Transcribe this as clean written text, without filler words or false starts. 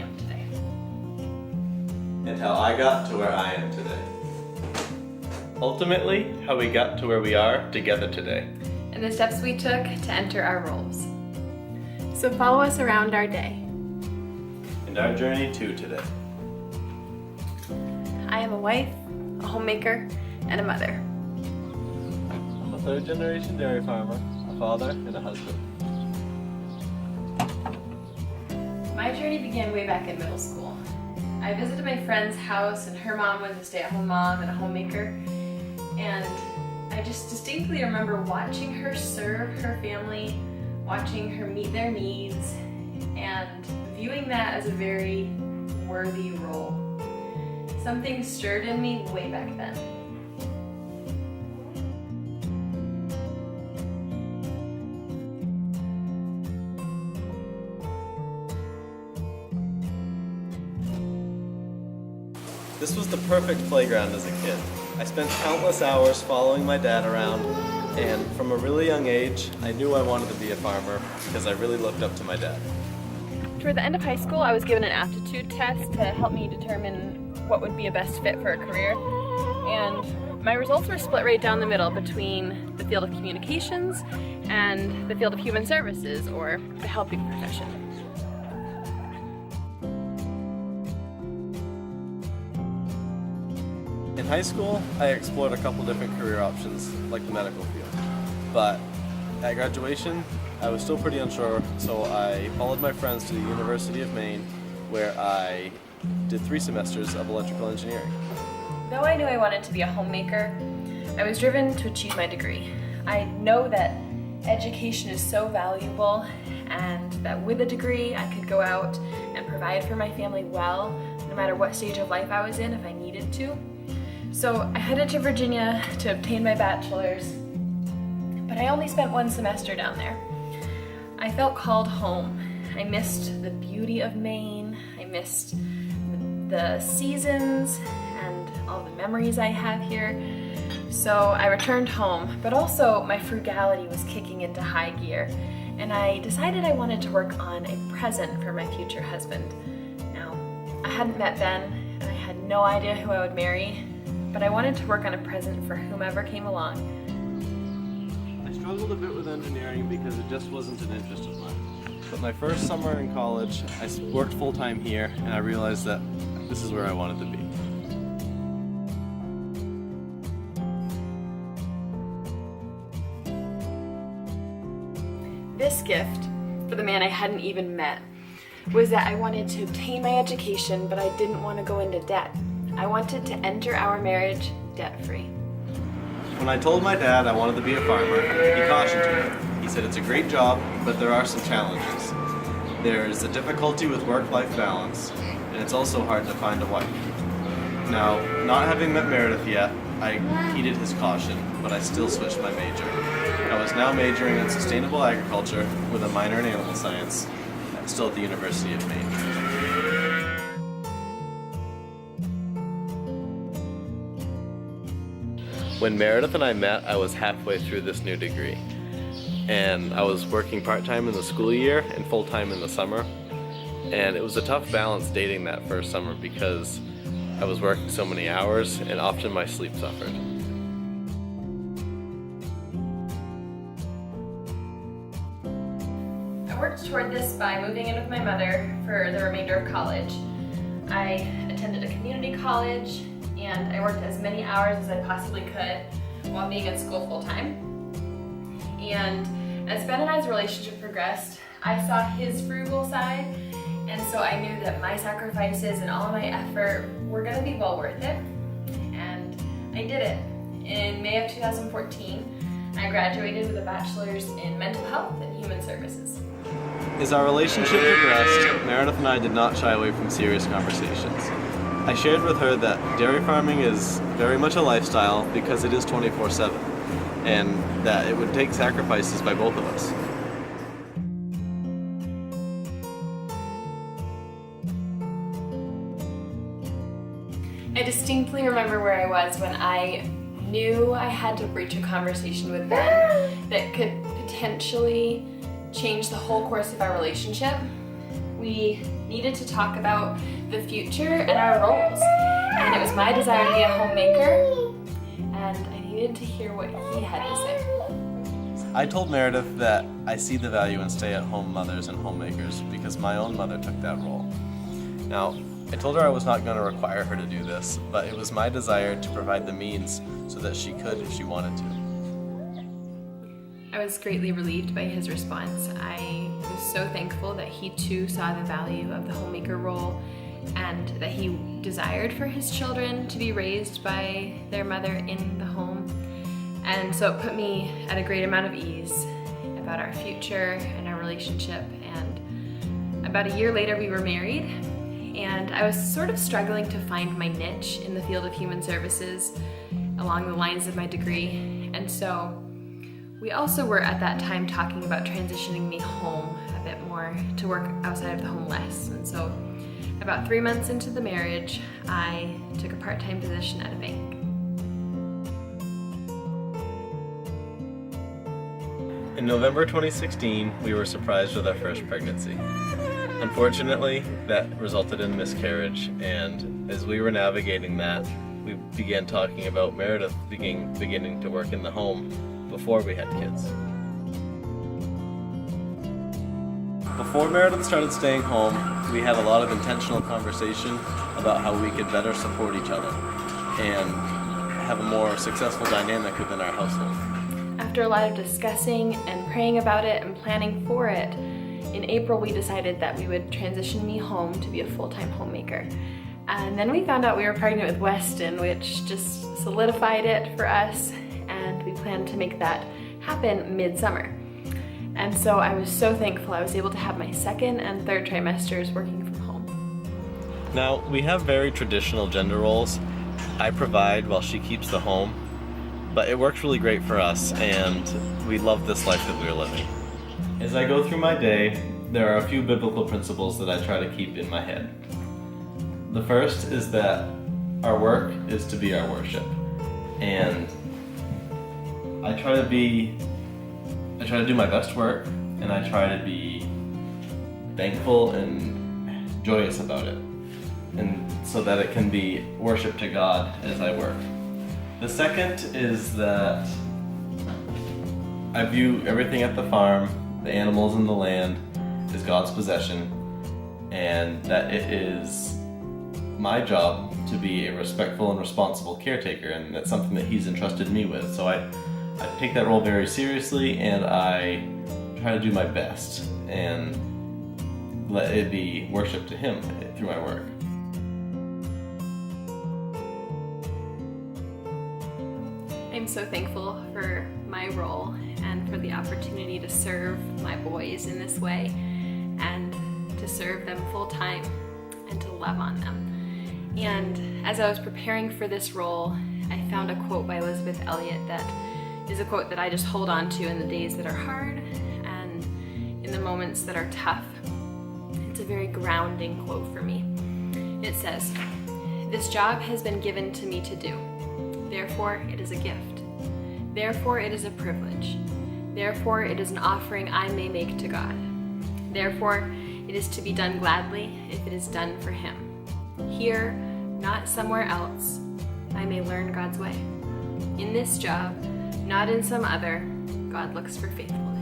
am today. And how I got to where I am today. Ultimately, how we got to where we are together today. And the steps we took to enter our roles. So follow us around our day. And our journey to today. I am a wife, a homemaker, and a mother. I'm a third generation dairy farmer, a father, and a husband. My journey began way back in middle school. I visited my friend's house and her mom was a stay-at-home mom and a homemaker. And I just distinctly remember watching her serve her family, watching her meet their needs, and viewing that as a very worthy role. Something stirred in me way back then. This was the perfect playground as a kid. I spent countless hours following my dad around, and from a really young age, I knew I wanted to be a farmer because I really looked up to my dad. Toward the end of high school, I was given an aptitude test to help me determine what would be a best fit for a career. And my results were split right down the middle between the field of communications and the field of human services, or the helping profession. In high school, I explored a couple different career options, like the medical field. But at graduation, I was still pretty unsure, so I followed my friends to the University of Maine, where I did 3 semesters of electrical engineering. Though I knew I wanted to be a homemaker, I was driven to achieve my degree. I know that education is so valuable and that with a degree I could go out and provide for my family well, no matter what stage of life I was in if I needed to. So I headed to Virginia to obtain my bachelor's, but I only spent 1 semester down there. I felt called home. I missed the beauty of Maine. I missed the seasons and all the memories I have here. So I returned home, but also my frugality was kicking into high gear, and I decided I wanted to work on a present for my future husband. Now, I hadn't met Ben, and I had no idea who I would marry, but I wanted to work on a present for whomever came along. I struggled a bit with engineering because it just wasn't an interest of mine. But my first summer in college, I worked full-time here, and I realized that this is where I wanted to be. This gift, for the man I hadn't even met, was that I wanted to obtain my education, but I didn't want to go into debt. I wanted to enter our marriage debt-free. When I told my dad I wanted to be a farmer, he cautioned me. He said it's a great job, but there are some challenges. There's a difficulty with work-life balance, and it's also hard to find a wife. Now, not having met Meredith yet, I heeded his caution, but I still switched my major. I was now majoring in sustainable agriculture with a minor in animal science, still at the University of Maine. When Meredith and I met, I was halfway through this new degree. And I was working part-time in the school year and full-time in the summer. And it was a tough balance dating that first summer because I was working so many hours and often my sleep suffered. I worked toward this by moving in with my mother for the remainder of college. I attended a community college, and I worked as many hours as I possibly could while being in school full-time. And as Ben and I's relationship progressed, I saw his frugal side, and so I knew that my sacrifices and all of my effort were going to be well worth it, and I did it. In May of 2014, I graduated with a bachelor's in mental health and human services. As our relationship progressed, Meredith and I did not shy away from serious conversations. I shared with her that dairy farming is very much a lifestyle because it is 24/7, and that it would take sacrifices by both of us. I distinctly remember where I was when I knew I had to breach a conversation with Ben that could potentially change the whole course of our relationship. We needed to talk about the future and our roles. And it was my desire to be a homemaker, and I needed to hear what he had to say. I told Meredith that I see the value in stay-at-home mothers and homemakers because my own mother took that role. Now, I told her I was not going to require her to do this, but it was my desire to provide the means so that she could if she wanted to. I was greatly relieved by his response. I was so thankful that he too saw the value of the homemaker role and that he desired for his children to be raised by their mother in the home. And so it put me at a great amount of ease about our future and our relationship. And about a year later we were married, and I was sort of struggling to find my niche in the field of human services along the lines of my degree. And so we also were at that time talking about transitioning me home a bit more, to work outside of the home less. And so about 3 months into the marriage, I took a part-time position at a bank. In November 2016, we were surprised with our first pregnancy. Unfortunately, that resulted in miscarriage, and as we were navigating that, we began talking about Meredith beginning to work in the home before we had kids. Before Meredith started staying home, we had a lot of intentional conversation about how we could better support each other and have a more successful dynamic within our household. After a lot of discussing and praying about it and planning for it, in April we decided that we would transition me home to be a full-time homemaker. And then we found out we were pregnant with Weston, which just solidified it for us, and we planned to make that happen mid-summer. And so I was so thankful I was able to have my second and third trimesters working from home. Now, we have very traditional gender roles. I provide while she keeps the home, but it works really great for us, and we love this life that we're living. As I go through my day, there are a few biblical principles that I try to keep in my head. The first is that our work is to be our worship, and I try to do my best work, and I try to be thankful and joyous about it, and so that it can be worship to God as I work. The second is that I view everything at the farm, the animals and the land, as God's possession, and that it is my job to be a respectful and responsible caretaker, and that's something that He's entrusted me with. So I take that role very seriously, and I try to do my best and let it be worship to Him through my work. I'm so thankful for my role and for the opportunity to serve my boys in this way and to serve them full time and to love on them. And as I was preparing for this role, I found a quote by Elizabeth Elliot that is a quote that I just hold on to in the days that are hard and in the moments that are tough. It's a very grounding quote for me. It says, "This job has been given to me to do. Therefore, it is a gift. Therefore, it is a privilege. Therefore, it is an offering I may make to God. Therefore, it is to be done gladly if it is done for Him. Here, not somewhere else, I may learn God's way. In this job, not in some other, God looks for faithfulness."